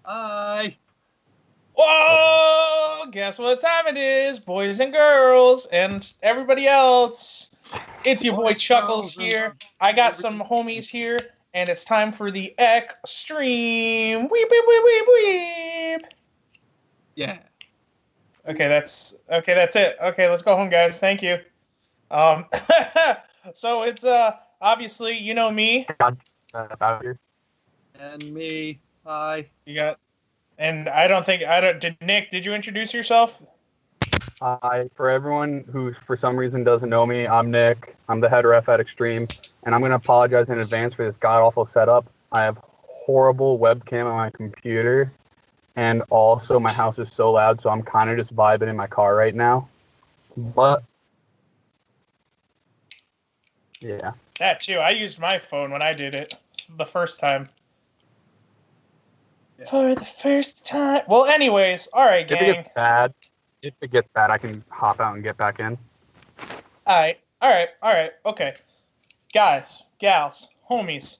Hi. Whoa! Guess what time it is, boys and girls, and everybody else. It's your boy Boys, Chuckles girls, and here. I got some homies here, and it's time for the Extreme. Weep, weep, weep, weep, weep. Yeah. Okay, that's it. Okay, let's go home, guys. Thank you. Um, so it's obviously you know me. About here. And me. Hi. You got, and did Nick? Did you introduce yourself? Hi, for everyone who for some reason doesn't know me, I'm Nick. I'm the head ref at Extreme, and I'm going to apologize in advance for this god-awful setup. I have horrible webcam on my computer, and also my house is so loud, so I'm kind of just vibing in my car right now. But, yeah. That too. I used my phone when I did it the first time. Yeah. For the first time. Well, anyways, all right, gang. If it gets bad, I can hop out and get back in. All right, okay. Guys, gals, homies,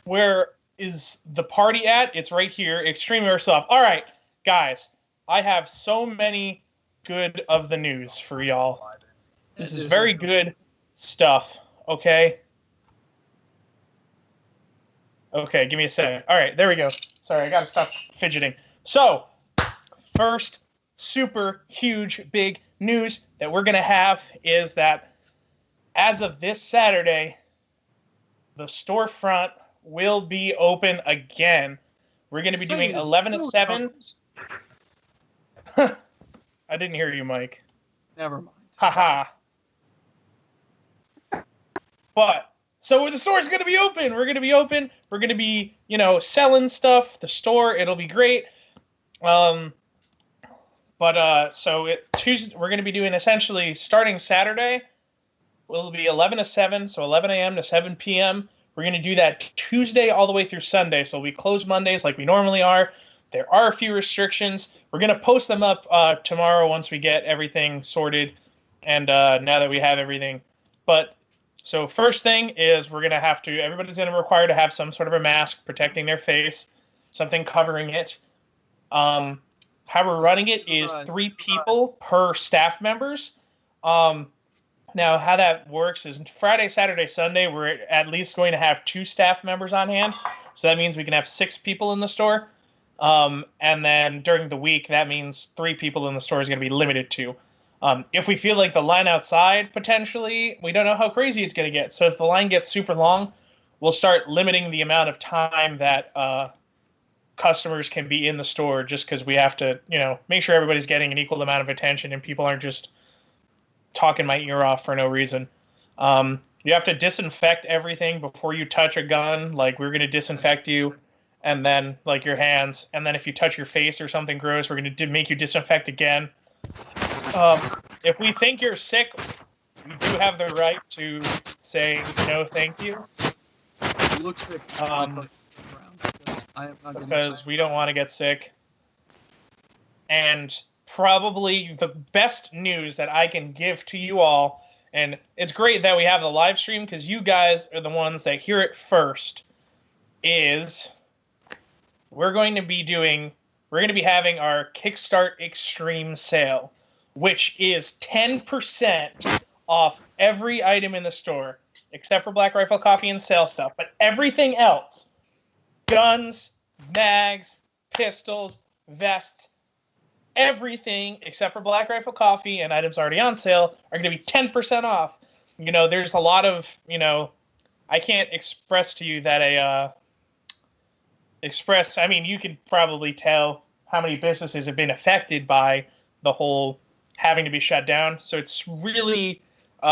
where is the party at? It's right here, Extreme Yourself. All right, guys, I have so many good of the news for y'all. This is very good stuff, okay? Okay, give me a second. All right, there we go. Sorry, I gotta stop fidgeting. So, first super huge big news that we're gonna have is that as of this Saturday, the storefront will be open again. We're gonna be doing 11 to 7. I didn't hear you, Mike. Never mind. Haha. But so the store's gonna be open. We're gonna be open. We're gonna be, selling stuff. The store, it'll be great. Tuesday we're gonna be doing essentially starting Saturday. Will be 11 to 7, so 11 a.m. to 7 p.m. We're gonna do that Tuesday all the way through Sunday. So we close Mondays like we normally are. There are a few restrictions. We're gonna post them up tomorrow once we get everything sorted, and now that we have everything. But so first thing is everybody's gonna require to have some sort of a mask protecting their face, something covering it. How we're running it is 3 people per staff members. Now, how that works is Friday, Saturday, Sunday, we're at least going to have 2 staff members on hand. So that means we can have 6 people in the store. And then during the week, that means 3 people in the store is going to be limited to. If we feel like the line outside, potentially, we don't know how crazy it's going to get. So if the line gets super long, we'll start limiting the amount of time that customers can be in the store, just because we have to, make sure everybody's getting an equal amount of attention and people aren't just talking my ear off for no reason. You have to disinfect everything before you touch a gun. Like, we're going to disinfect you, and then, like, your hands. And then if you touch your face or something gross, we're going to make you disinfect again. If we think you're sick, we do have the right to say no thank you. You look sick. Because we don't want to get sick. And probably the best news that I can give to you all, and it's great that we have the live stream because you guys are the ones that hear it first, is we're going to be having our Kickstart Extreme sale, which is 10% off every item in the store, except for Black Rifle Coffee and sale stuff. But everything else, guns, mags, pistols, vests, everything except for Black Rifle Coffee and items already on sale are going to be 10% off. There's a lot of, I can't express to you that you can probably tell how many businesses have been affected by the whole having to be shut down. So it's really, we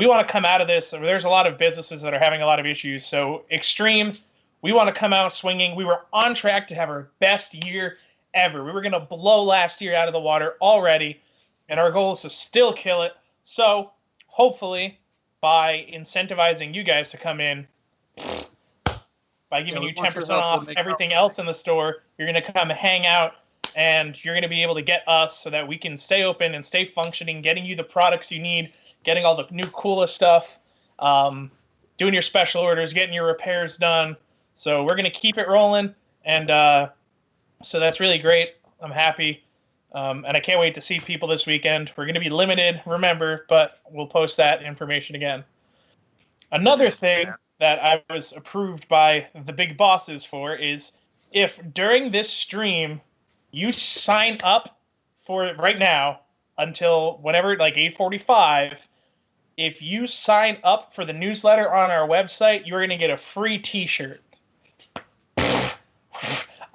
want to come out of this. There's a lot of businesses that are having a lot of issues. So Extreme, we want to come out swinging. We were on track to have our best year ever. We were going to blow last year out of the water already, and our goal is to still kill it. So, hopefully, by incentivizing you guys to come in, by giving you 10% off everything else in the store, you're going to come hang out, and you're going to be able to get us so that we can stay open and stay functioning, getting you the products you need, getting all the new coolest stuff, doing your special orders, getting your repairs done, So we're going to keep it rolling. And so that's really great. I'm happy. And I can't wait to see people this weekend. We're going to be limited, remember, but we'll post that information again. Another thing that I was approved by the big bosses for is if during this stream you sign up for it right now until whenever, like 8:45, if you sign up for the newsletter on our website, you're going to get a free t-shirt.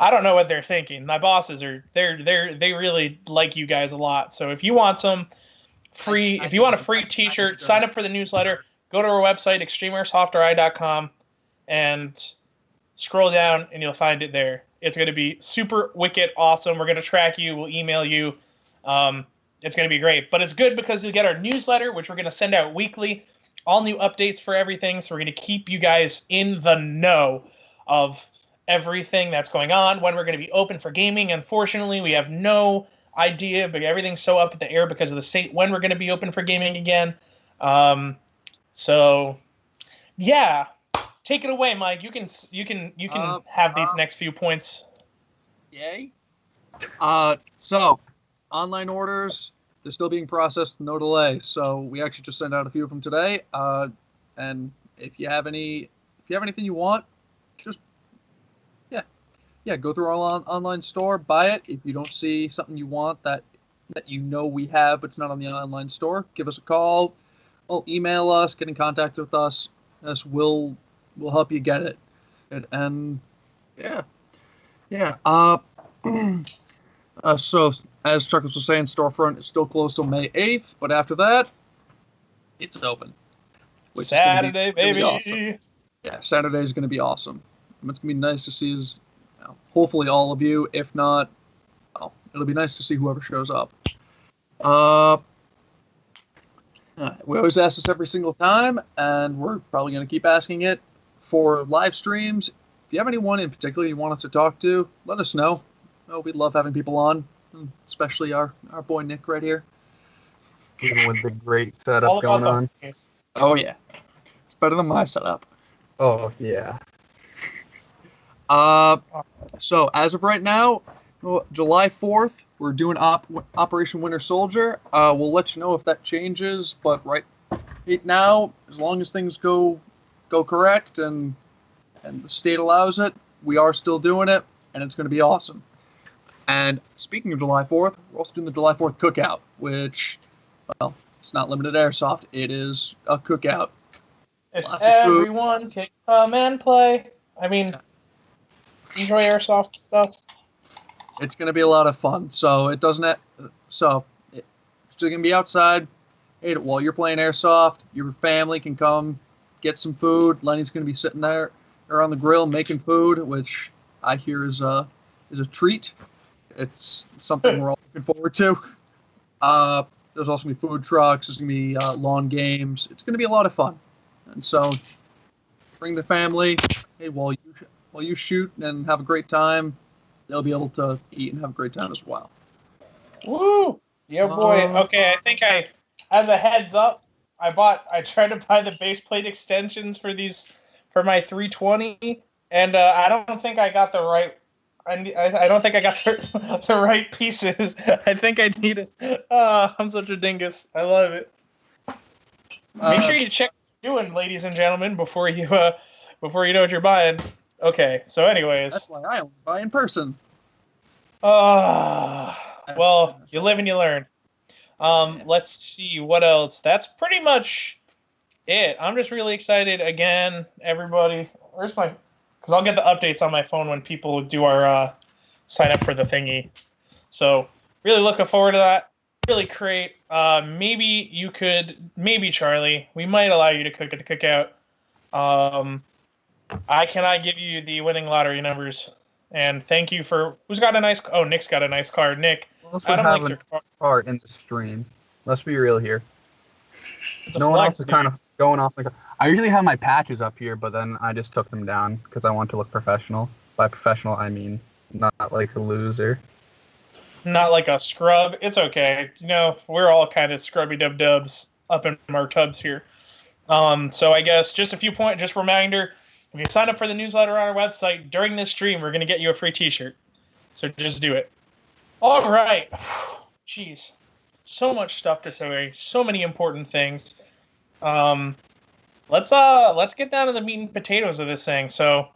I don't know what they're thinking. My bosses they really like you guys a lot. So if you want some free, if you want a free t-shirt, sign up for the newsletter, go to our website, extremeairsoftride.com, and scroll down and you'll find it there. It's going to be super wicked awesome. We're going to track you. We'll email you. It's going to be great. But it's good because you'll get our newsletter, which we're going to send out weekly, all new updates for everything. So we're going to keep you guys in the know of everything that's going on, when we're going to be open for gaming. Unfortunately, we have no idea, but everything's so up in the air because of the state when we're going to be open for gaming again. So, yeah, take it away, Mike. You can have these next few points. Yay. So, online orders, they're still being processed, no delay. So we actually just sent out a few of them today. And if you have anything you want, just go through our online store, buy it. If you don't see something you want that you know we have, but it's not on the online store, give us a call. Or email us, get in contact with us. We'll help you get it. And yeah. So as Chuckles was saying, storefront is still closed till May 8th, but after that, it's open. Saturday, baby. Awesome. Yeah, Saturday is going to be awesome. It's going to be nice to see hopefully all of you. If not, it'll be nice to see whoever shows up. We always ask this every single time, and we're probably going to keep asking it for live streams. If you have anyone in particular you want us to talk to, let us know. We'd love having people on, especially our boy Nick right here. Even with the great setup going on. Oh, yeah. It's better than my setup. Oh, yeah. So, as of right now, July 4th, we're doing Operation Winter Soldier. We'll let you know if that changes, but right now, as long as things go correct and the state allows it, we are still doing it, and it's going to be awesome. And speaking of July 4th, we're also doing the July 4th cookout, which, well, it's not limited airsoft. It is a cookout. It's everyone can come and play. I mean, enjoy airsoft stuff. It's going to be a lot of fun. So it's still going to be outside. Hey, while you're playing airsoft, your family can come get some food. Lenny's going to be sitting there on the grill making food, which I hear is a treat. It's something we're all looking forward to. There's also going to be food trucks. There's going to be lawn games. It's going to be a lot of fun. And so bring the family. Hey, while you shoot and have a great time, they'll be able to eat and have a great time as well. Woo! Yeah, boy. Okay, I think as a heads up, I tried to buy the base plate extensions for my 320, and I don't think I got the right. I don't think I got the right pieces. I think I need it. I'm such a dingus. I love it. Make sure you check what you're doing, ladies and gentlemen, before you know what you're buying. Okay, so anyways. That's why I only buy in person. Well, you live and you learn. Let's see what else. That's pretty much it. I'm just really excited again, everybody. Because I'll get the updates on my phone when people do our sign up for the thingy. So really looking forward to that. Really great. Maybe Charlie, we might allow you to cook at the cookout. I cannot give you the winning lottery numbers. And thank you for Nick's got a nice card. Nick, Adam likes your card in the stream. Let's be real here. No one else is kind of going off. I usually have my patches up here, but then I just took them down because I want to look professional. By professional, I mean not like a loser. Not like a scrub. It's okay. We're all kind of scrubby dubs up in our tubs here. So I guess just a few points. Just reminder, If you sign up for the newsletter on our website during this stream, we're going to get you a free t-shirt. So just do it. All right. Jeez. So much stuff to say. So many important things. Let's get down to the meat and potatoes of this thing. So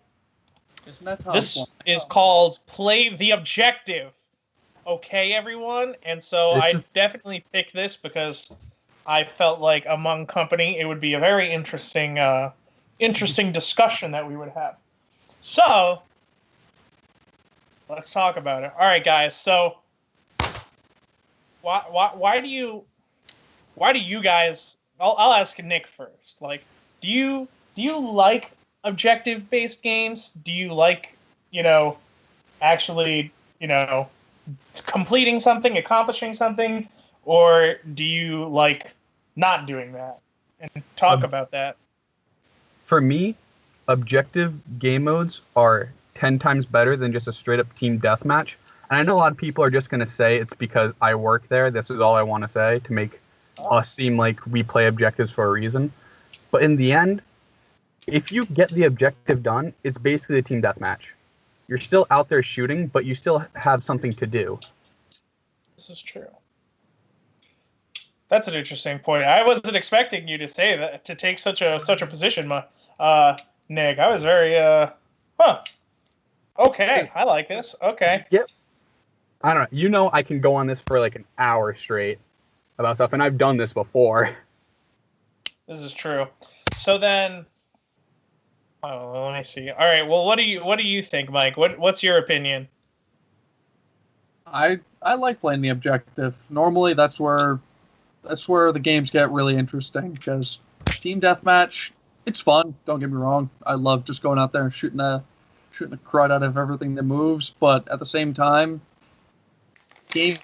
Isn't that how this is called Play the Objective. Okay, everyone? And so I definitely picked this because I felt like among company it would be a very interesting discussion that we would have. So let's talk about it. All right, guys. So why do you guys? I'll ask Nick first. Like, do you like objective-based games? Do you like, actually, completing something, accomplishing something, or do you like not doing that? And talk about that. For me, objective game modes are 10 times better than just a straight-up team deathmatch. And I know a lot of people are just going to say it's because I work there. This is all I want to say to make us seem like we play objectives for a reason. But in the end, if you get the objective done, it's basically a team deathmatch. You're still out there shooting, but you still have something to do. This is true. That's an interesting point. I wasn't expecting you to say that, to take such a position, Nick. I was very okay, I like this. Okay. Yep. I don't know. I can go on this for like an hour straight about stuff, and I've done this before. This is true. So then, let me see. All right. Well, what do you think, Mike? What's your opinion? I like playing the objective. Normally, that's where the games get really interesting, because team deathmatch, it's fun. Don't get me wrong. I love just going out there and shooting the crud out of everything that moves. But at the same time, games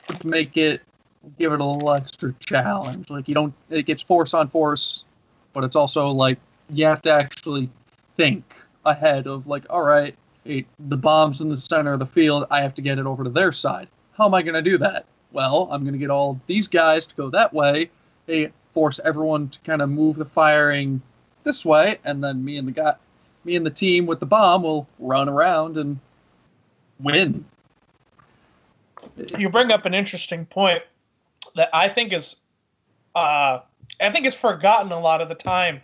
give it a little extra challenge. Like, it gets force on force, but it's also like you have to actually think ahead of, like, all right, hey, the bomb's in the center of the field. I have to get it over to their side. How am I going to do that? Well, I'm going to get all these guys to go that way. They force everyone to kind of move the firing this way, and then me and the team with the bomb will run around and win. You bring up an interesting point that I think is forgotten a lot of the time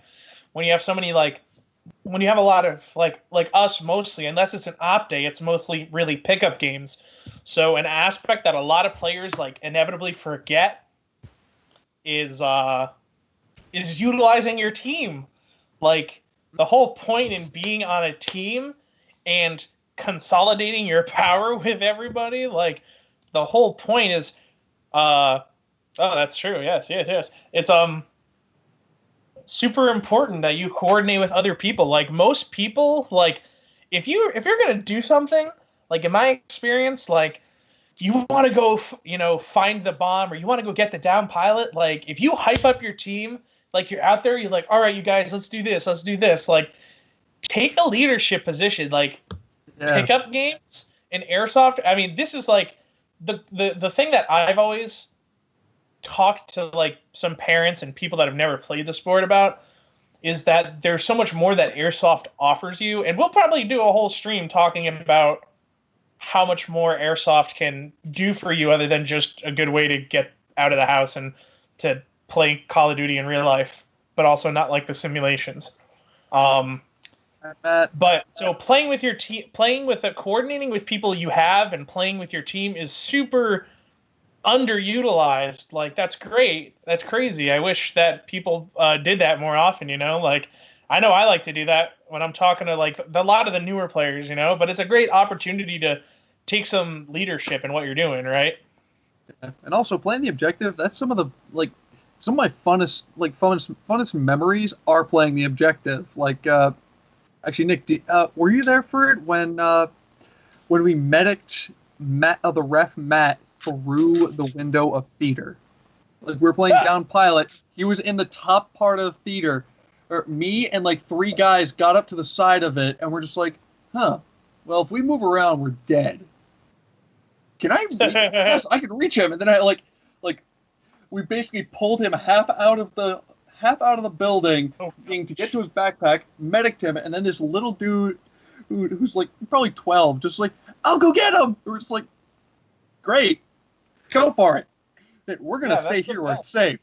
when you have so many, like, when you have a lot of like us mostly, unless it's an op day, it's mostly really pickup games. So an aspect that a lot of players like inevitably forget is utilizing your team. Like, the whole point in being on a team and consolidating your power with everybody, like, the whole point is that's true. Yes. It's super important that you coordinate with other people. Like, most people, like, if you're gonna do something, like, in my experience, like, you want to go find the bomb, or you want to go get the down pilot. Like, if you hype up your team, like, you're out there, you're like, all right, you guys, let's do this, like, take a leadership position. Like, pickup games in airsoft, I mean, this is like the thing that I've always talked to, like, some parents and people that have never played the sport about, is that there's so much more that airsoft offers you. And we'll probably do a whole stream talking about how much more airsoft can do for you, other than just a good way to get out of the house and to play Call of Duty in real life, but also not like the simulations. But so playing with your team, coordinating with people you have, and playing with your team is super underutilized. Like, that's great. That's crazy. I wish that people did that more often, Like, I know I like to do that when I'm talking to, like, a lot of the newer players, but it's a great opportunity to take some leadership in what you're doing, right? And also, playing the objective, that's some of my funnest memories are playing the objective. Like, actually, Nick, were you there for it when we medicked the ref Matt through the window of theater? Like, we were playing down pilot. He was in the top part of theater. Me and like 3 guys got up to the side of it, and we're just like, well, if we move around, we're dead. Can I reach? Yes, I can reach him. And then I we basically pulled him half out of half out of the building to get to his backpack, medicked him, and then this little dude who's like probably 12, just like, I'll go get him. We're just like, great, go for it. We're gonna stay here. We're safe.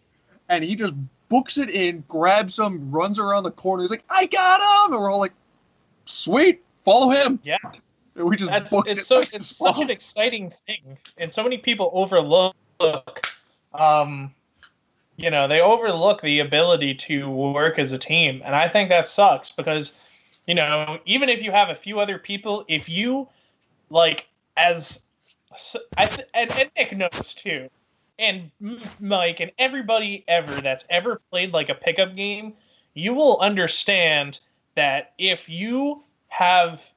And he just books it in, grabs him, runs around the corner. He's like, I got him, and we're all like, sweet, follow him. Yeah. And we just it's such an exciting thing, and so many people overlook. They overlook the ability to work as a team, and I think that sucks because, even if you have a few other people, if you and Nick knows too, and Mike and everybody ever that's ever played like a pickup game, you will understand that if you have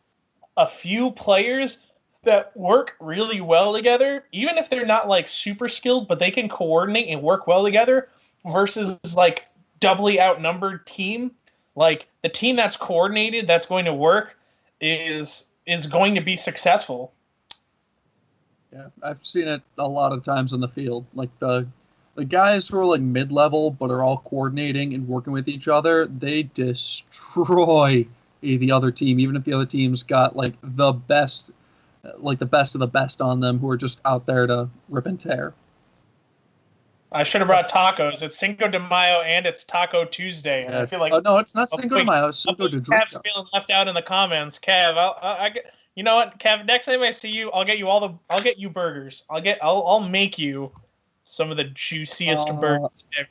a few players that work really well together, even if they're not like super skilled, but they can coordinate and work well together versus like doubly outnumbered team, like the team that's coordinated, that's going to work is going to be successful. Yeah, I've seen it a lot of times on the field. Like the guys who are like mid-level but are all coordinating and working with each other, they destroy the other team, even if the other team's got like the best of the best on them who are just out there to rip and tear. I should have brought tacos. It's Cinco de Mayo and it's Taco Tuesday, and I feel like no, it's not Cinco de Mayo. It's Cinco de Mayo. Kev's feeling left out in the comments. Kev, I get. You know what, Kev? Next time I see you, I'll get you burgers. I'll make you some of the juiciest burgers ever.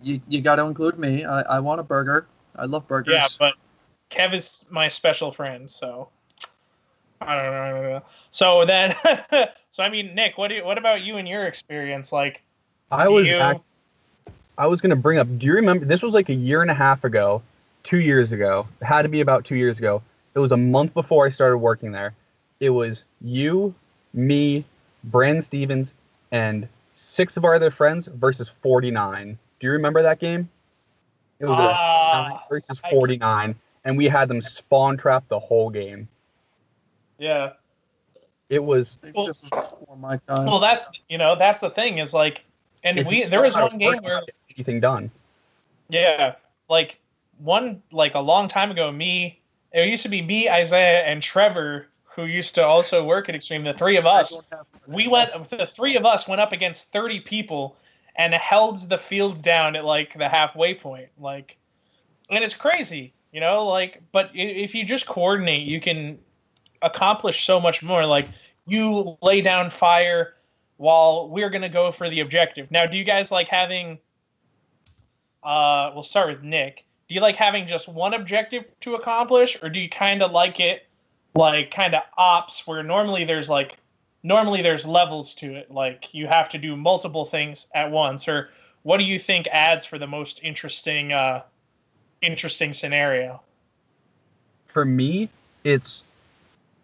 You got to include me. I want a burger. I love burgers. Yeah, but Kev is my special friend, so I don't know. So then, I mean, Nick, what about you and your experience? Like, I was going to bring up. Do you remember? This was like a year and a half ago, 2 years ago. It had to be about 2 years ago. It was a month before I started working there. It was you, me, Brandon Stevens, and 6 of our other friends versus 49. Do you remember that game? It was 9 versus 49, and we had them spawn trap the whole game. Yeah. It was just before my time. Well, that's the thing is like, and there was one game where anything done. Yeah, like a long time ago, it used to be me, Isaiah, and Trevor, who used to also work at Extreme. The three of us, the 3 of us went up against 30 people and held the fields down at like the halfway point. Like, and it's crazy, but if you just coordinate, you can accomplish so much more. Like, you lay down fire while we're going to go for the objective. Now, do you guys like having, we'll start with Nick. Do you like having just one objective to accomplish, or do you kind of like it like kind of ops where normally there's levels to it, like you have to do multiple things at once? Or what do you think adds for the most interesting scenario? For me, it's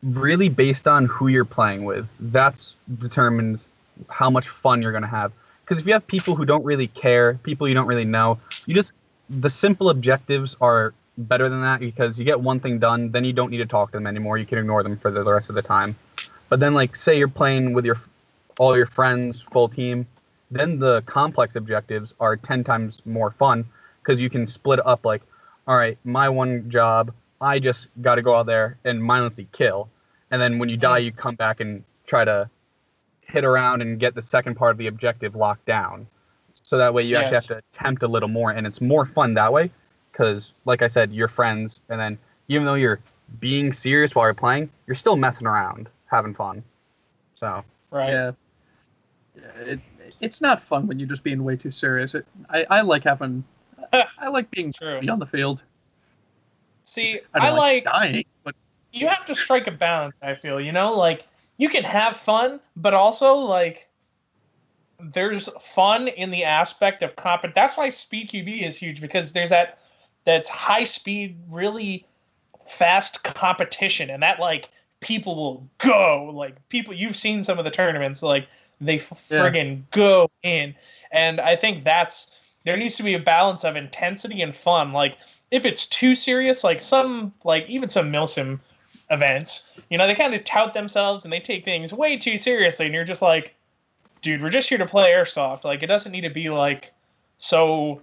really based on who you're playing with. That's determines how much fun you're going to have. Because if you have people who don't really care, people you don't really know, the simple objectives are better than that because you get one thing done, then you don't need to talk to them anymore. You can ignore them for the rest of the time. But then, like, say you're playing with all your friends, full team, then the complex objectives are 10 times more fun because you can split up like, all right, my one job, I just got to go out there and mindlessly kill. And then when you die, you come back and try to hit around and get the second part of the objective locked down. So that way you actually have to attempt a little more, and it's more fun that way because, like I said, you're friends, and then even though you're being serious while you're playing, you're still messing around, having fun. So right. Yeah. It's not fun when you're just being way too serious. I like having I like being on the field. See, I like dying, but you have to strike a balance, I feel, like you can have fun, but also like there's fun in the aspect of that's why Speed QB is huge, because there's that's high speed, really fast competition, and that like people will go, like people, you've seen some of the tournaments, like they friggin' go in. And I think there needs to be a balance of intensity and fun. Like if it's too serious, like even some Milsim events, they kind of tout themselves and they take things way too seriously, and you're just like, dude, we're just here to play airsoft. Like, it doesn't need to be like so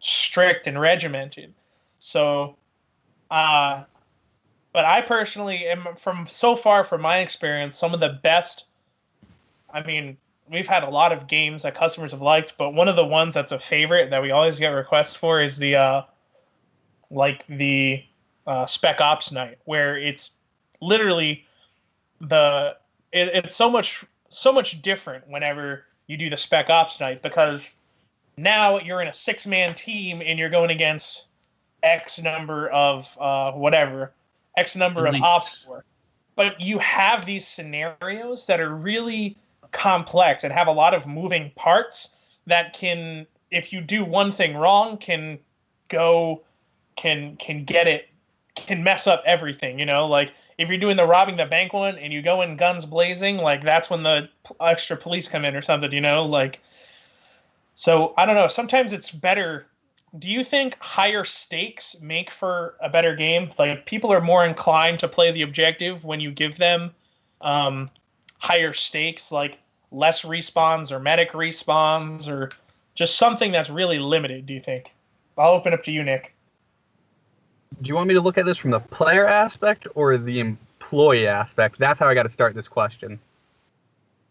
strict and regimented. So, but I personally am from my experience, some of the best. I mean, we've had a lot of games that customers have liked, but one of the ones that's a favorite that we always get requests for is the Spec Ops night, where it's literally it's so much different whenever you do the Spec Ops night, because now you're in a 6-man team and you're going against X number of X number of ops for. But you have these scenarios that are really complex and have a lot of moving parts that can, if you do one thing wrong, can mess up everything, like if you're doing the robbing the bank one and you go in guns blazing, like that's when the extra police come in or something, so I don't know, sometimes it's better. Do you think higher stakes make for a better game? Like, people are more inclined to play the objective when you give them higher stakes, like less respawns or medic respawns or just something that's really limited, do you think? I'll open up to you, Nick. Do you want me to look at this from the player aspect or the employee aspect? That's how I got to start this question.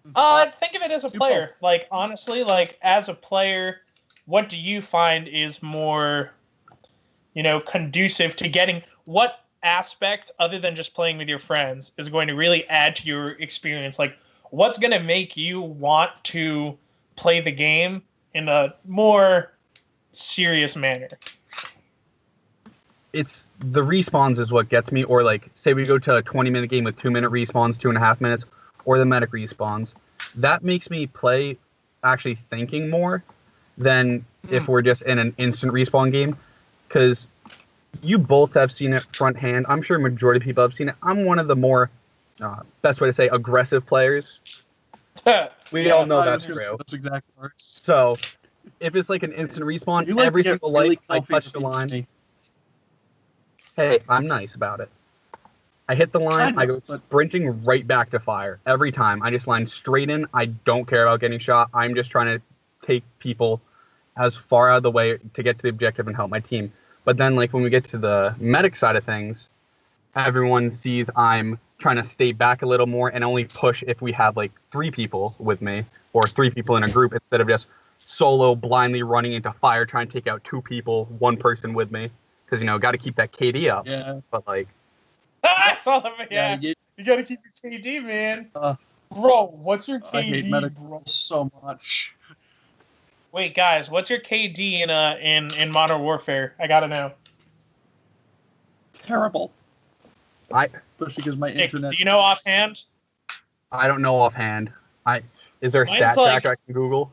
Think of it as a player. Like, honestly, like, as a player, what do you find is more, conducive to getting, what aspect, other than just playing with your friends, is going to really add to your experience? Like, what's going to make you want to play the game in a more serious manner? It's the respawns is what gets me, or like, say we go to a 20-minute game with 2-minute respawns, 2.5 minutes, or the medic respawns. That makes me play actually thinking more than if we're just in an instant respawn game, because you both have seen it front hand. I'm sure majority of people have seen it. I'm one of the more, best way to say, aggressive players. We all know that's true. That's exactly what works. So, if it's like an instant respawn, every single light, I touch the line. Hey, I'm nice about it. I hit the line, I go sprinting right back to fire. Every time. I just line straight in. I don't care about getting shot. I'm just trying to take people as far out of the way to get to the objective and help my team. But then, like, when we get to the medic side of things, everyone sees I'm trying to stay back a little more and only push if we have, like, 3 people with me or 3 people in a group instead of just solo blindly running into fire trying to take out 2 people, 1 person with me. Because, got to keep that KD up. Yeah. But, like... That's all of it, yeah. You got to keep your KD, man. Bro, what's your KD, I hate medic so much. Wait, guys, what's your KD in Modern Warfare? I got to know. Terrible. Especially because my internet... Do you know offhand? I don't know offhand. Is there a stat tracker I can Google?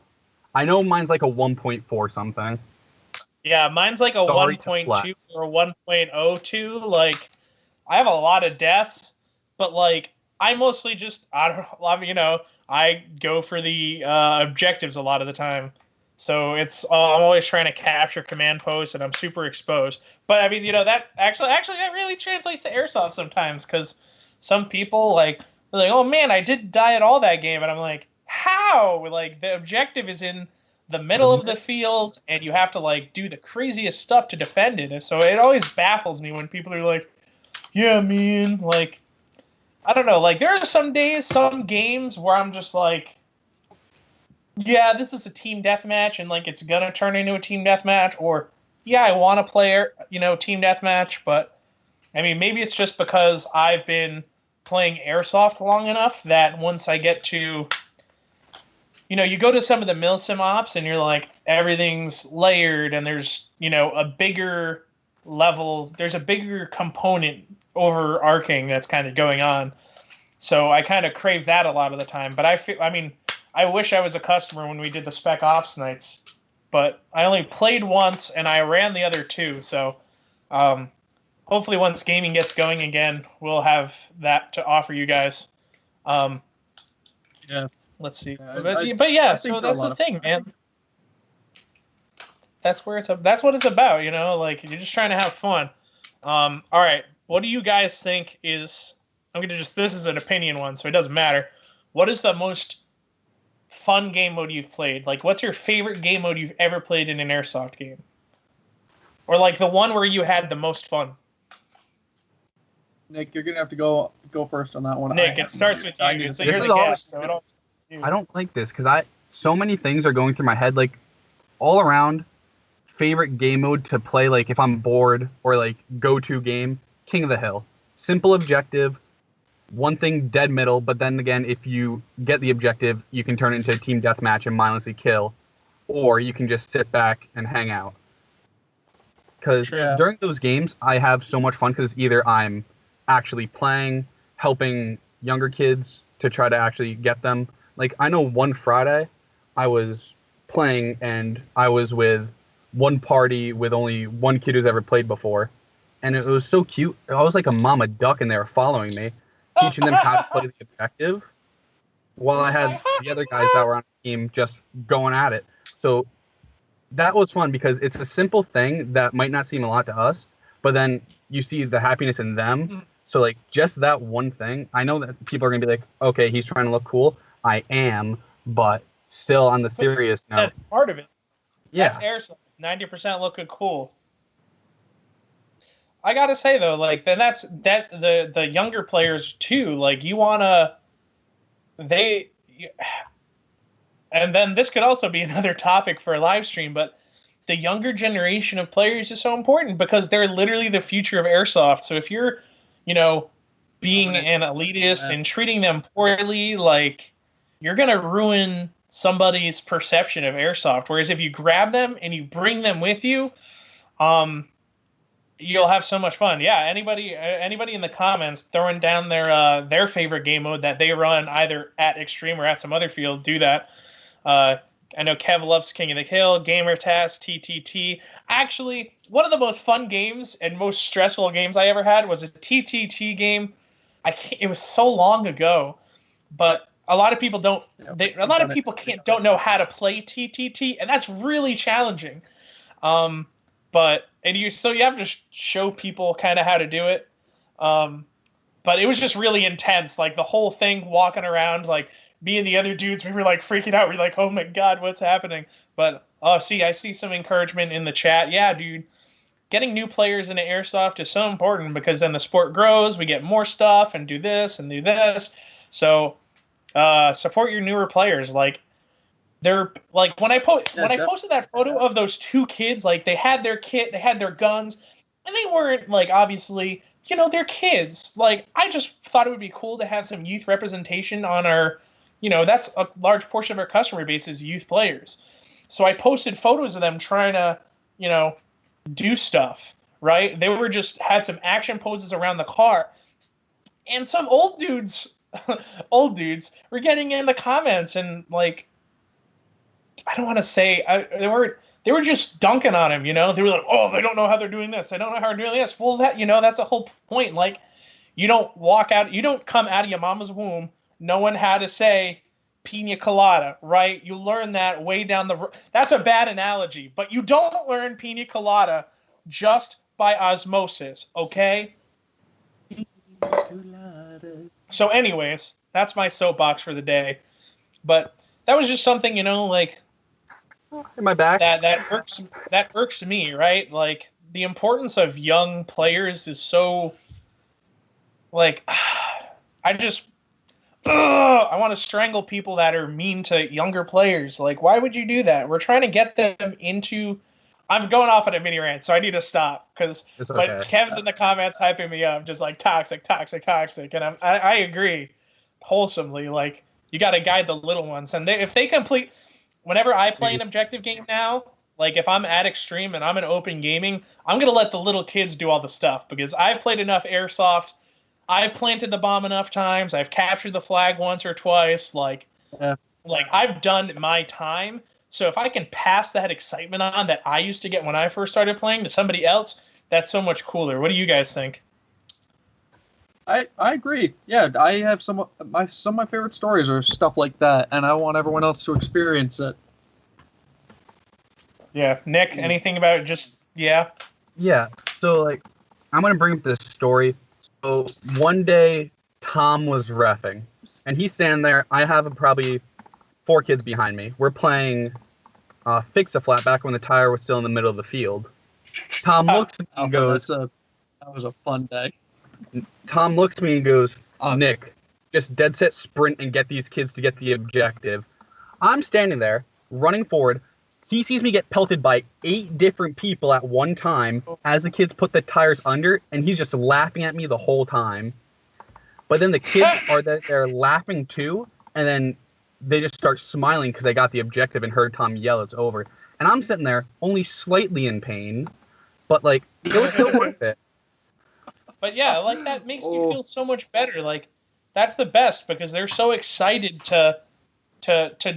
I know mine's like a 1.4 something. Yeah, mine's like a 1.2 or a 1.02. Like, I have a lot of deaths, but like, I mostly just, I go for the objectives a lot of the time. So it's, I'm always trying to capture command posts, and I'm super exposed. But I mean, that actually that really translates to airsoft sometimes, because some people they're like, oh man, I didn't die at all that game, and I'm like, how? Like, the objective is in the middle of the field, and you have to do the craziest stuff to defend it. And so it always baffles me when people are like, yeah, man, I don't know, there are some days, some games where I'm just like, yeah, this is a team deathmatch, and it's gonna turn into a team deathmatch, or yeah, I want to play team deathmatch, but I mean, maybe it's just because I've been playing airsoft long enough that once I get to, you go to some of the milsim ops and you're like, everything's layered, and there's a bigger level, there's a bigger component overarching that's kind of going on. So I kind of crave that a lot of the time. But I wish I was a customer when we did the Spec Ops nights, but I only played once and I ran the other 2. So hopefully once gaming gets going again, we'll have that to offer you guys. Yeah. Let's see. But yeah, so that's the thing, man. That's where that's what it's about, you're just trying to have fun. All right. What do you guys think is, this is an opinion one, so it doesn't matter. What is the most fun game mode you've played? Like, what's your favorite game mode you've ever played in an airsoft game? Or like the one where you had the most fun? Nick, you're gonna have to go first on that one. Nick, it starts with you. So you're the guest. So it all I don't like this because so many things are going through my head. Like, all around, favorite game mode to play. Like, if I'm bored or like go-to game, King of the Hill. Simple objective. One thing, dead middle. But then again, if you get the objective, you can turn it into a team deathmatch and mindlessly kill, or you can just sit back and hang out. Because during those games, I have so much fun because either I'm actually playing, helping younger kids to try to actually get them. Like, I know one Friday, I was playing and I was with one party with only one kid who's ever played before. And it was so cute. I was like a mama duck and they were following me, teaching them how to play the objective, while I had the other guys that were on the team just going at it. So that was fun because it's a simple thing that might not seem a lot to us, but then you see the happiness in them. So, like, just that one thing, I know that people are going to be like, okay, he's trying to look cool. I am, but still on the serious note. That's part of it. Yeah. That's airsoft. 90% looking cool. I got to say, though, like, then the younger players, too. Like, you want to, and then this could also be another topic for a live stream, but the younger generation of players is so important because they're literally the future of airsoft. So if you're, being an elitist and treating them poorly, like, you're going to ruin somebody's perception of airsoft. Whereas if you grab them and you bring them with you, you'll have so much fun. Yeah, anybody in the comments throwing down their favorite game mode that they run either at Extreme or at some other field, do that. I know Kev loves King of the Hill, Gamertaz, TTT. Actually, one of the most fun games and most stressful games I ever had was a TTT game. It was so long ago, but a lot of people don't know how to play TTT, and that's really challenging. But you have to show people kind of how to do it. But it was just really intense, like the whole thing, walking around, like me and the other dudes, we were like freaking out. We're like, oh my God, what's happening? But I see some encouragement in the chat. Yeah, dude, getting new players into airsoft is so important because then the sport grows. We get more stuff and do this and do this. So support your newer players. Like, they're like, when I posted that photo of those two kids, like, they had their kit, they had their guns, and they weren't, like, obviously, they're kids. Like, I just thought it would be cool to have some youth representation on our, that's a large portion of our customer base is youth players. So I posted photos of them trying to, do stuff, right? They were had some action poses around the car. And some old dudes were getting in the comments and, like, I don't want to say, they were just dunking on him, They were like, oh, they don't know how they're doing this. They don't know how they're doing this. Well, that's the whole point. Like, you don't come out of your mama's womb knowing how to say pina colada, right? You learn that way down the road. That's a bad analogy, but you don't learn pina colada just by osmosis, okay? So anyways, that's my soapbox for the day. But that was just something, like, in my back. That irks me, right? Like, the importance of young players is so, like, I want to strangle people that are mean to younger players. Like, why would you do that? We're trying to get them into. I'm going off on a mini rant, so I need to stop because. Okay. But Kev's in the comments hyping me up, just like toxic, and I agree wholesomely. Like, you got to guide the little ones, and if they complete. Whenever I play an objective game now, like if I'm at Extreme and I'm in open gaming, I'm going to let the little kids do all the stuff because I've played enough airsoft. I've planted the bomb enough times. I've captured the flag once or twice. Like I've done my time. So if I can pass that excitement on that I used to get when I first started playing to somebody else, that's so much cooler. What do you guys think? I agree. Yeah, I have some of my favorite stories are stuff like that, and I want everyone else to experience it. Yeah, Nick, anything about Yeah. So, like, I'm gonna bring up this story. So one day, Tom was reffing, and he's standing there. I have probably 4 kids behind me. We're playing Fix-A-Flat back when the tire was still in the middle of the field. Tom looks at me and goes, that was a fun day. Tom looks at me and goes, Nick, just dead set sprint and get these kids to get the objective. I'm standing there, running forward. He sees me get pelted by 8 different people at one time as the kids put the tires under, and he's just laughing at me the whole time. But then the kids are they're laughing too, and then they just start smiling because they got the objective and heard Tom yell, it's over. And I'm sitting there only slightly in pain, but like it was still worth it. But yeah, like that makes you feel so much better. Like that's the best because they're so excited to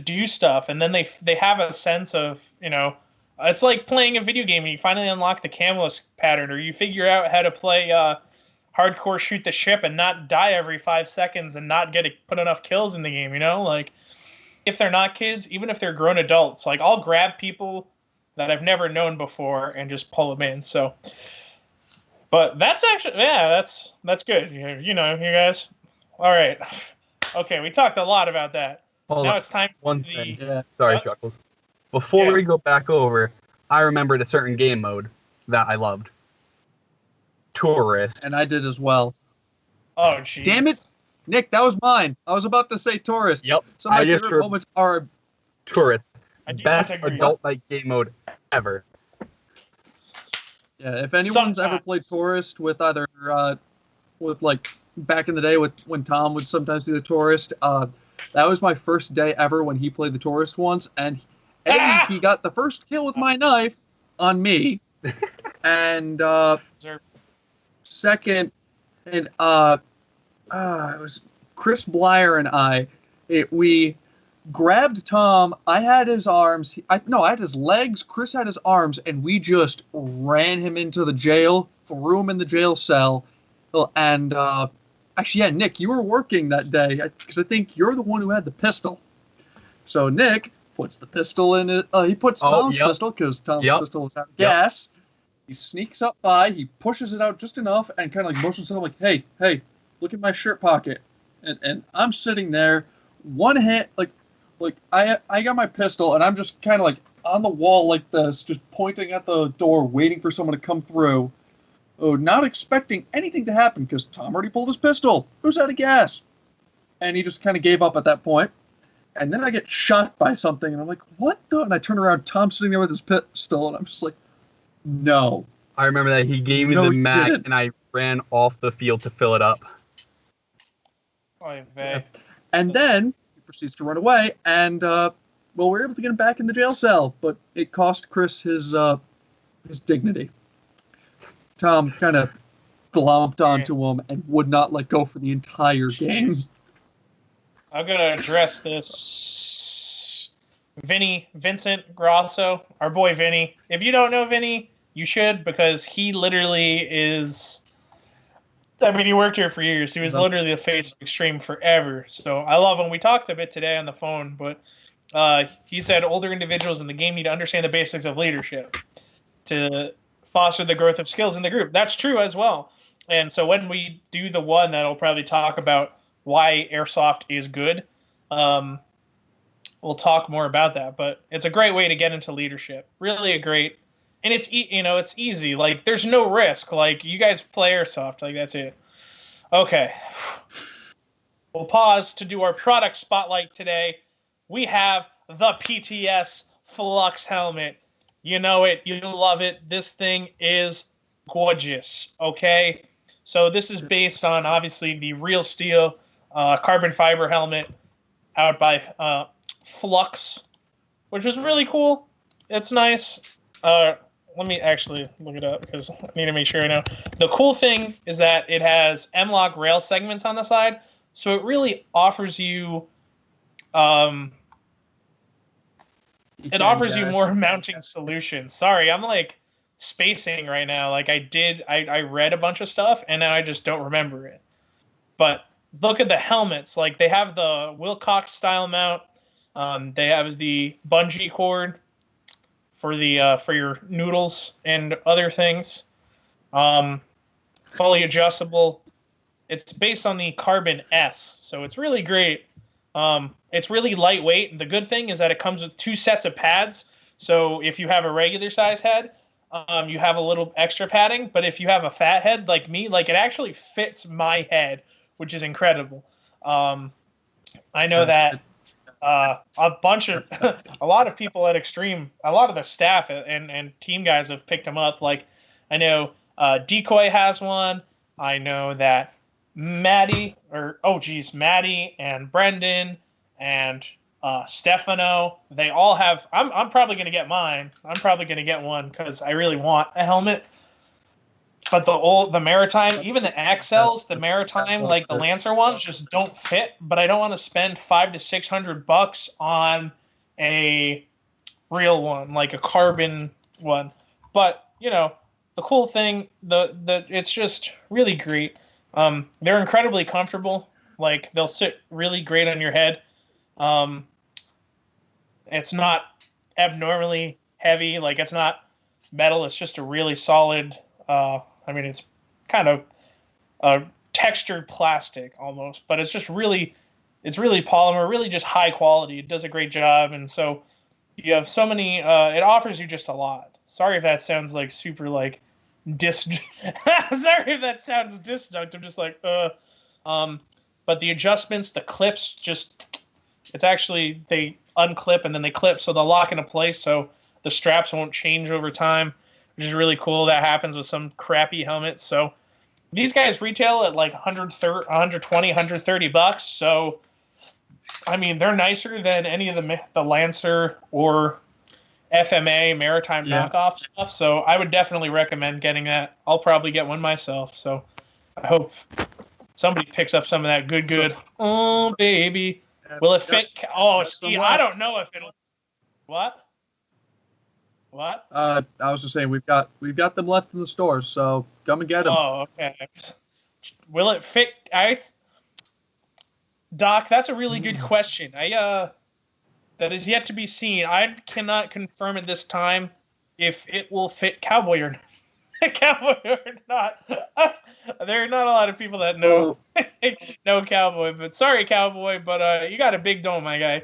do stuff, and then they have a sense of, you know, it's like playing a video game and you finally unlock the Camelus pattern, or you figure out how to play hardcore shoot the ship and not die every 5 seconds and not put enough kills in the game, you know? Like, if they're not kids, even if they're grown adults, like, I'll grab people that I've never known before and just pull them in, so... But that's actually... Yeah, that's good, you know, you guys. All right. Okay, we talked a lot about that. Now it's time for one thing. Yeah. Sorry, Chuckles. Before we go back over, I remembered a certain game mode that I loved. Tourist. And I did as well. Oh, jeez. Damn it. Nick, that was mine. I was about to say Tourist. Yep. Some of my favorite moments are... Tourist. Best adult like game mode ever. Yeah, if anyone's ever played Tourist with either... with, like, back in the day when Tom would sometimes do the Tourist... that was my first day ever when he played the Tourist once, and he got the first kill with my knife on me, and second, and it was Chris Blyer and I. We grabbed Tom. I had his arms. I had his legs. Chris had his arms, and we just ran him into the jail, threw him in the jail cell, and. Actually, yeah, Nick, you were working that day because I think you're the one who had the pistol. So Nick puts the pistol in it. He puts Tom's pistol because Tom's pistol was out of gas. He sneaks up by. He pushes it out just enough and kind of like motions to him like, "Hey, look at my shirt pocket." And I'm sitting there, one hand like I got my pistol and I'm just kind of like on the wall like this, just pointing at the door, waiting for someone to come through. Oh, not expecting anything to happen because Tom already pulled his pistol. It was out of gas. And he just kind of gave up at that point. And then I get shot by something, and I'm like, what the? And I turn around, Tom's sitting there with his pistol, and I'm just like, no. I remember that he gave me the mag, and I ran off the field to fill it up. And then he proceeds to run away, and, we were able to get him back in the jail cell, but it cost Chris his dignity. Tom kind of glomped onto him and would not let go for the entire game. I'm going to address this. Vincent Grosso, our boy Vinny. If you don't know Vinny, you should, because he literally is... I mean, he worked here for years. He was literally the face of Extreme forever. So I love him. We talked a bit today on the phone, but he said older individuals in the game need to understand the basics of leadership to foster the growth of skills in the group. That's true as well. And so when we do the one that'll probably talk about why Airsoft is good, we'll talk more about that. But it's a great way to get into leadership. Really a great, and it's it's easy. Like there's no risk. Like you guys play Airsoft. Like that's it. Okay. We'll pause to do our product spotlight today. We have the PTS Flux helmet. You know it. You love it. This thing is gorgeous, okay? So this is based on, obviously, the Real Steel carbon fiber helmet out by Flux, which is really cool. It's nice. Let me actually look it up because I need to make sure I know. The cool thing is that it has M-LOK rail segments on the side, so it really offers you... It offers you more mounting solutions. Sorry, I'm like spacing right now. Like I read a bunch of stuff and now I just don't remember it. But look at the helmets. Like they have the Wilcox style mount. They have the bungee cord for the for your noodles and other things. Fully adjustable. It's based on the Carbon S, so it's really great. It's really lightweight. The good thing is that it comes with 2 sets of pads. So if you have a regular size head, you have a little extra padding. But if you have a fat head like me, like it actually fits my head, which is incredible. I know that a lot of people at Extreme, a lot of the staff and team guys have picked them up. Like I know Decoy has one. I know that Maddie and Brendan and Stefano, they all have. I'm probably gonna get mine. I'm probably gonna get one because I really want a helmet. But the Maritime, even the Axels, the Maritime, like the Lancer ones, just don't fit. But I don't want to spend $500 to $600 on a real one, like a carbon one. But the cool thing, it's just really great. They're incredibly comfortable. Like they'll sit really great on your head. It's not abnormally heavy. Like it's not metal. It's just a really solid. It's kind of textured plastic almost, but it's really polymer, really just high quality. It does a great job, and so you have so many. It offers you just a lot. Sorry if that sounds like super like Sorry if that sounds disjunct. I'm just like, but the adjustments, the clips, it's actually they unclip and then they clip, so they'll lock into place, so the straps won't change over time, which is really cool. That happens with some crappy helmets. So these guys retail at like $120, $130. So I mean, they're nicer than any of the Lancer or FMA Maritime knockoff stuff. So I would definitely recommend getting that. I'll probably get one myself. So I hope somebody picks up some of that good. Oh, baby. Will it fit? Oh, see, I don't know if it'll. What? I was just saying we've got them left in the stores, so come and get them. Oh, okay. Will it fit? Doc, that's a really good question. That is yet to be seen. I cannot confirm at this time if it will fit Cowboy or not. There are not a lot of people that know Cowboy, but sorry, Cowboy, but you got a big dome, my guy.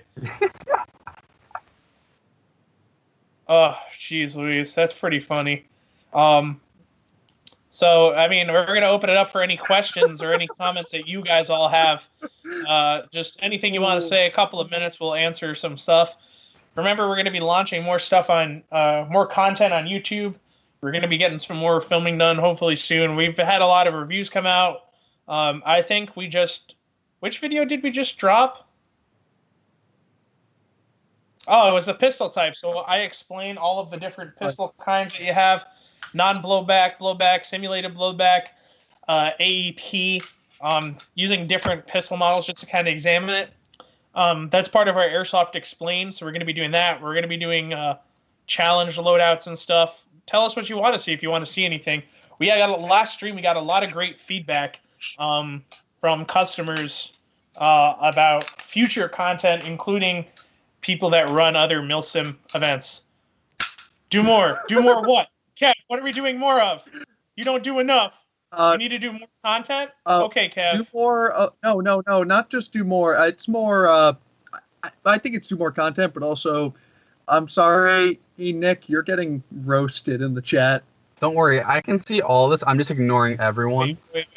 Oh, jeez Louise, that's pretty funny. So, I mean, we're going to open it up for any questions or any comments that you guys all have. Just anything you want to say, a couple of minutes, we'll answer some stuff. Remember, we're going to be launching more stuff on, more content on YouTube. We're going to be getting some more filming done hopefully soon. We've had a lot of reviews come out. I think which video did we just drop? Oh, it was the pistol type. So I explain all of the different pistol kinds that you have. Non-blowback, blowback, simulated blowback, AEP, using different pistol models just to kind of examine it. That's part of our Airsoft Explain, so we're going to be doing that. We're going to be doing challenge loadouts and stuff. Tell us what you want to see if you want to see anything. Last stream, we got a lot of great feedback from customers about future content, including people that run other MilSim events. Do more what? Kev, what are we doing more of? You don't do enough. You need to do more content? Okay, Kev. Do more. No, not just do more. It's more. I think it's do more content, but also, I'm sorry, Nick, you're getting roasted in the chat. Don't worry, I can see all this. I'm just ignoring everyone. Wait.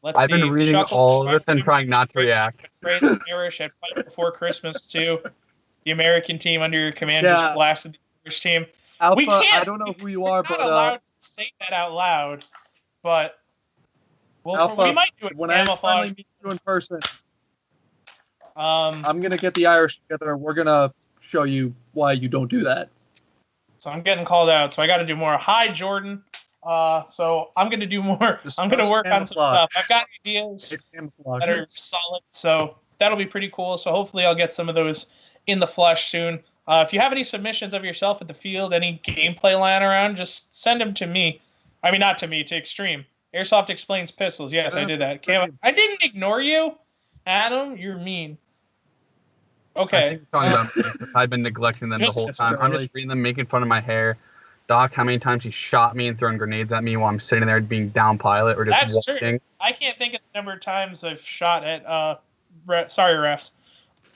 I've been reading all of this and trying not to react. Great Irish at Fight Before Christmas too. The American team under your command just blasted the Irish team. Alpha, I don't know who you are, but not allowed to say that out loud. But Alpha, we might do it. When I finally meet you in person, I'm gonna get the Irish together, and we're gonna show you why you don't do that. So I'm getting called out. So I got to do more. Hi, Jordan. So I'm gonna do more. I'm gonna work on some stuff. I've got ideas that are solid. So that'll be pretty cool. So hopefully I'll get some of those in the flesh soon. If you have any submissions of yourself at the field, any gameplay lying around, just send them to me. I mean, not to me, to Extreme. Airsoft Explains Pistols. Yes, I did that. Cam, I didn't ignore you. Adam, you're mean. Okay. I've been neglecting them the whole time. I'm just reading them, making fun of my hair. Doc, how many times he shot me and throwing grenades at me while I'm sitting there being down pilot or just That's walking. True. I can't think of the number of times I've shot at sorry, refs.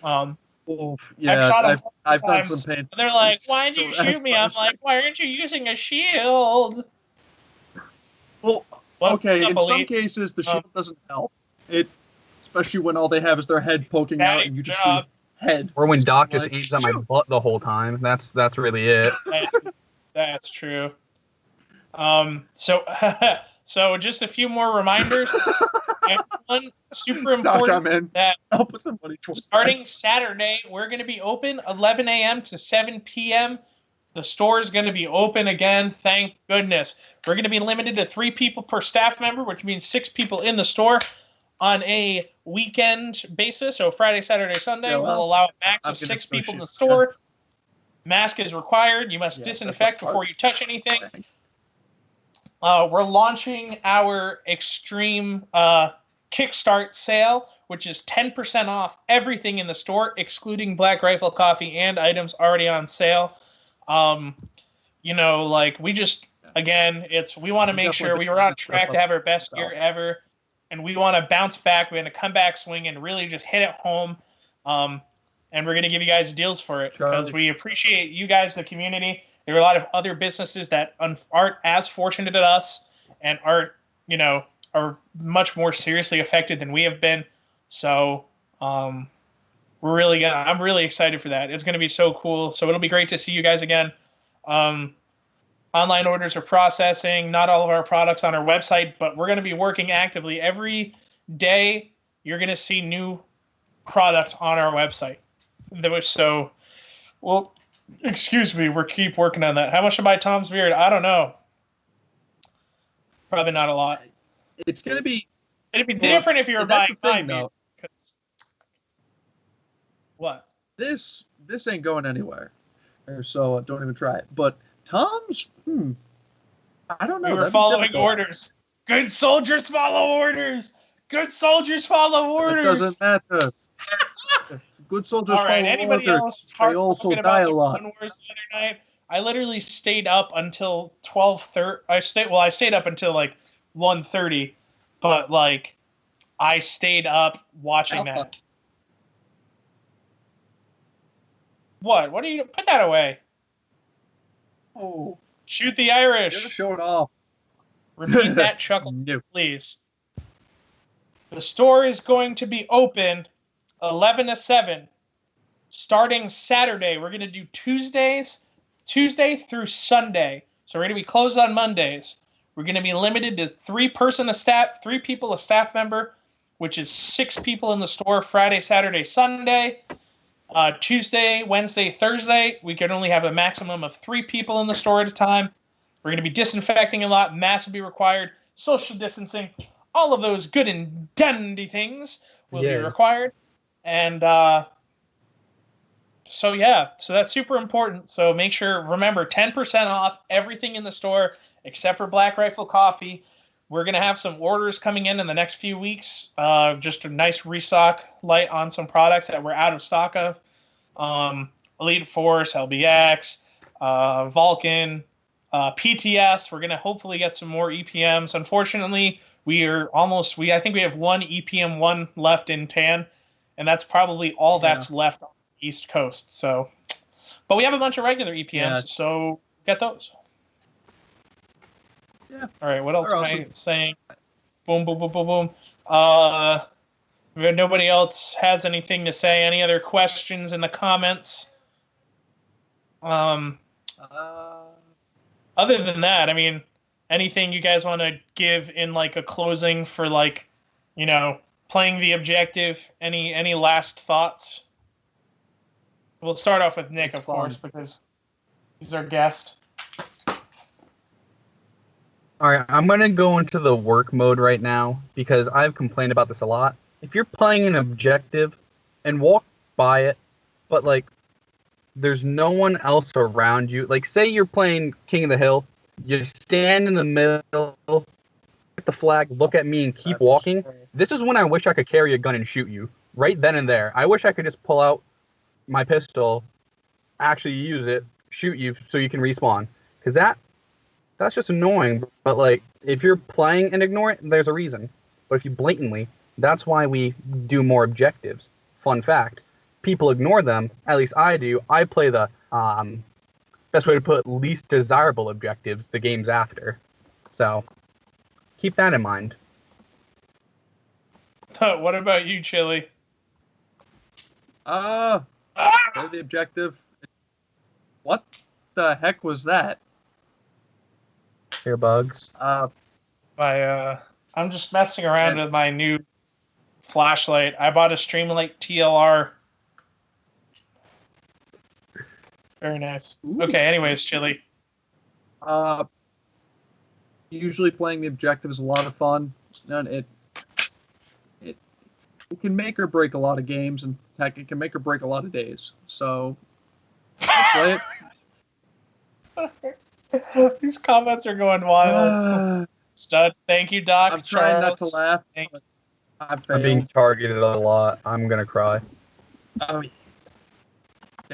Oof, I've shot 'em yeah, I've done times. some pain. They're like, "Why'd you shoot me?" I'm like, "Why aren't you using a shield?" Well, What's okay, up, in some Elite? cases the shield doesn't help. It, especially when all they have is their head poking out and you just see head. Or when So, Doc just like, aims at my butt the whole time. That's really it. That's true. So so just a few more reminders. Everyone, super Doc, important I'm in. that I'll put some money towards starting Saturday, we're going to be open 11 a.m. to 7 p.m. The store is going to be open again. Thank goodness. We're going to be limited to 3 people per staff member, which means 6 people in the store on a weekend basis. So Friday, Saturday, Sunday, Yeah, well, we'll allow a max I'm of gonna 6 still people in shoot. the store. Mask is required. You must Yeah, disinfect that's a before you touch anything. thing. We're launching our Extreme Kickstart sale, which is 10% off everything in the store, excluding Black Rifle Coffee and items already on sale. Like we just, again, we want to make sure we were on track to have our best year ever, and we want to bounce back. We're going to come back swing and really just hit it home. And we're going to give you guys deals for it because we appreciate you guys, the community. There are a lot of other businesses that aren't as fortunate as us and are much more seriously affected than we have been. So I'm really excited for that. It's going to be so cool. So it'll be great to see you guys again. Online orders are processing. Not all of our products on our website, but we're going to be working actively. Every day you're going to see new product on our website. So, well, excuse me, we keep working on that. How much to buy Tom's beard? I don't know. Probably not a lot. It's gonna be. It'd be different if you were buying my beard. What? This ain't going anywhere, so don't even try it. But Tom's, I don't know. We were following orders. Good soldiers follow orders. Good soldiers follow orders. It doesn't matter. Good soldiers follow anybody orders. Else They also die a lot. The other night, I literally stayed up until 12:30. I stayed up until like 1:30, but like I stayed up watching that. What? What do you put that away? Oh, shoot the Irish. Show it off. Repeat that chuckle, please. The store is going to be open 11 to 7. Starting Saturday, we're going to do Tuesday through Sunday. So we're going to be closed on Mondays. We're going to be limited to 3 people a staff member, which is 6 people in the store Friday, Saturday, Sunday. Tuesday, Wednesday, Thursday, we can only have a maximum of 3 people in the store at a time. We're going to be disinfecting a lot. Masks will be required. Social distancing. All of those good and dandy things will be required. And so that's super important. So remember, 10% off everything in the store except for Black Rifle Coffee. We're going to have some orders coming in the next few weeks. Just a nice restock light on some products that we're out of stock of. Elite Force, LBX, Vulcan, PTS. We're going to hopefully get some more EPMs. Unfortunately, I think we have 1 EPM 1 left in tan, and that's probably all that's left on the East Coast. So, but we have a bunch of regular EPMs, so get those. Yeah. All right, what else am I saying? Boom, boom, boom, boom, boom. Nobody else has anything to say. Any other questions in the comments? Other than that, I mean, anything you guys want to give in like a closing for playing the objective? Any last thoughts? We'll start off with Nick, of course, because he's our guest. All right, I'm going to go into the work mode right now because I've complained about this a lot. If you're playing an objective and walk by it, but like there's no one else around you, like say you're playing King of the Hill, you stand in the middle, get the flag, look at me and keep walking. This is when I wish I could carry a gun and shoot you right then and there. I wish I could just pull out my pistol, actually use it, shoot you so you can respawn. Because that's just annoying. But like if you're playing and ignore it, there's a reason. But if you blatantly, that's why we do more objectives. Fun fact. people ignore them. At least I do. I play the best way to put least desirable objectives, the games after. So keep that in mind. What about you, Chili? Play the objective. What the heck was that? Earbuds. I'm just messing around with my new flashlight. I bought a Streamlight TLR. Very nice. Ooh. Okay, anyways, Chili. Usually playing the objective is a lot of fun, and it can make or break a lot of games, and heck, it can make or break a lot of days. So play it. These comments are going wild. Stud. Thank you, Doc. I'm trying Charles. not to laugh. But I'm being targeted a lot. I'm gonna cry.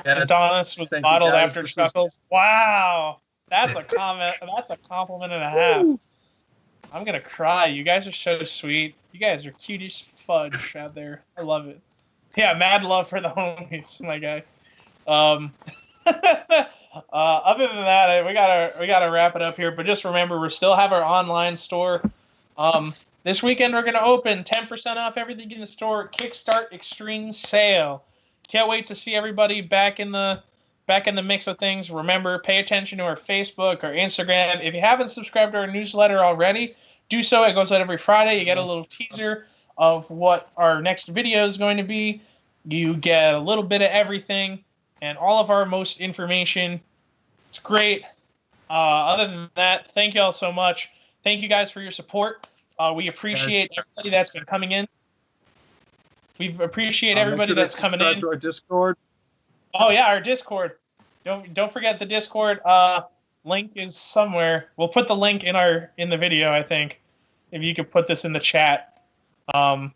Adonis was modeled after Chuckles. Wow, that's a comment. That's a compliment and a half. I'm gonna cry. You guys are so sweet. You guys are cute as fudge out there. I love it. Yeah, mad love for the homies, my guy. Other than that, we gotta wrap it up here. But just remember, we still have our online store. This weekend we're gonna open 10% off everything in the store. Kickstart Extreme Sale. Can't wait to see everybody back in the mix of things. Remember, pay attention to our Facebook, our Instagram. If you haven't subscribed to our newsletter already, do so. It goes out every Friday. You get a little teaser of what our next video is going to be. You get a little bit of everything and all of our most information. It's great. Other than that, thank you all so much. Thank you guys for your support. We appreciate everybody that's been coming in. We appreciate everybody that's coming in. To our Discord. Oh yeah, our Discord. Don't forget the Discord. Link is somewhere. We'll put the link in the video, I think. If you could put this in the chat. Oh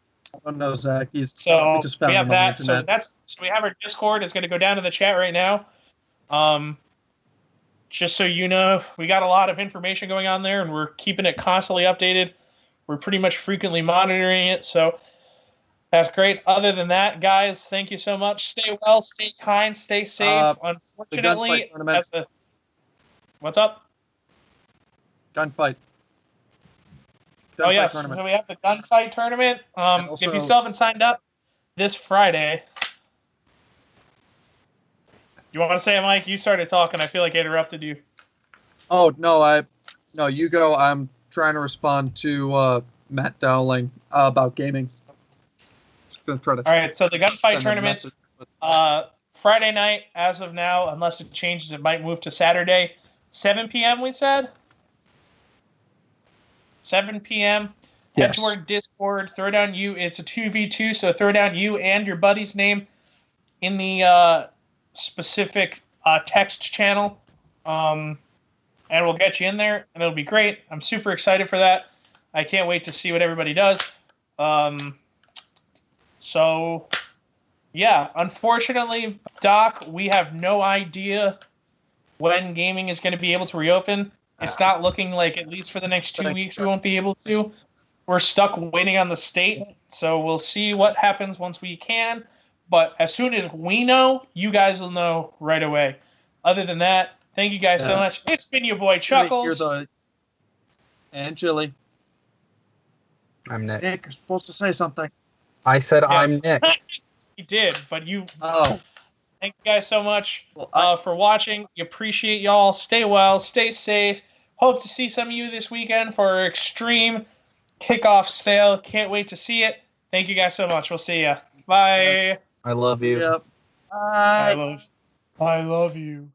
no, Zach. We just found we have him on that. the internet. So we have our Discord. It's going to go down in the chat right now. Just so you know, we got a lot of information going on there, and we're keeping it constantly updated. We're pretty much frequently monitoring it, so that's great. Other than that, guys, thank you so much. Stay well, stay kind, stay safe. Unfortunately, what's up? Gunfight. Oh yeah, so we have the gunfight tournament. Also, if you still haven't signed up, this Friday. You want to say it, Mike? You started talking. I feel like I interrupted you. Oh no, you go. I'm trying to respond to Matt Dowling about gaming. Gonna try to. All right, so the gunfight tournament, Friday night as of now, unless it changes, it might move to Saturday, 7 p.m. We said 7 p.m. Yes. Head to our Discord. Throw down you. It's a 2v2, so throw down you and your buddy's name in the specific text channel, and we'll get you in there, and it'll be great. I'm super excited for that. I can't wait to see what everybody does. So, yeah, unfortunately, Doc, we have no idea when gaming is going to be able to reopen. It's not looking like, at least for the next 2 weeks, we won't be able to. We're stuck waiting on the state, so we'll see what happens once we can. But as soon as we know, you guys will know right away. Other than that, thank you guys so much. It's been your boy Chuckles. And Chili. I'm Nick. Nick, you're supposed to say something. I said yes. I'm Nick. You did, but you... Oh. Thank you guys so much for watching. We appreciate y'all. Stay well. Stay safe. Hope to see some of you this weekend for our Extreme Kickoff Sale. Can't wait to see it. Thank you guys so much. We'll see ya. Bye. I love you. Yep. Bye. I love you.